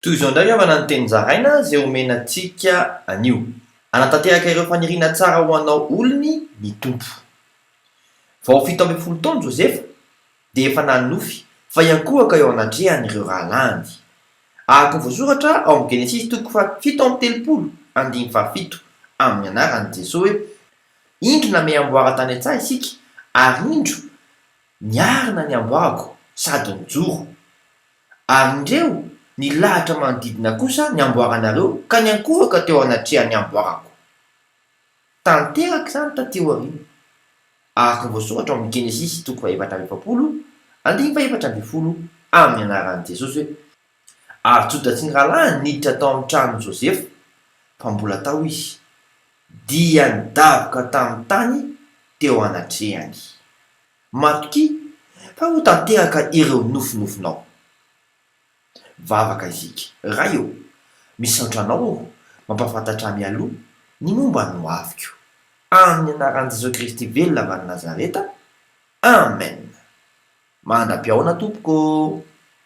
Toy izao indray avana ny teny zaraina zay omenantsika anio. Anatanteraka ireo faniriana tsara ho anao olony ny tompo. Vao 17 taona Josefa dia efa nanofy fa iankohaka eo anatrehan'ireo rahalany. Araka ny voasoratra ao amin'ny Genesis 7:17 amin'ny anaran'i Jesosy hoe indro namay amboara tany an-tsaha isika ary indro niarina ny amboarako sady nijoro. Ary indreo ny lahatra manodidina kosa ny amboaranareo ka ny ankohaka teo anatrehan'ny amboarako. Tanteraka izany taty aoriana. Araka ny voasoratra ao amin'ny Genesis 7:4 amin'ny anaran'i Jesosy hoe ary tsotra tsy ny rahalahy niditra tao amin'ny tranon'i Josefa fa mbola tao izy dia nidaboka tamin'ny tany teo anatrehany. Matoki fa ho tanteraka ireo nofinofinao. Vavaka isika raha eo misaotra anao mampafantatra mialoha ny momba no aviko amin'ny anaran'i Jesosy Kristy velona avy any Nazareta. Amen. Mandra-piaona tompoko.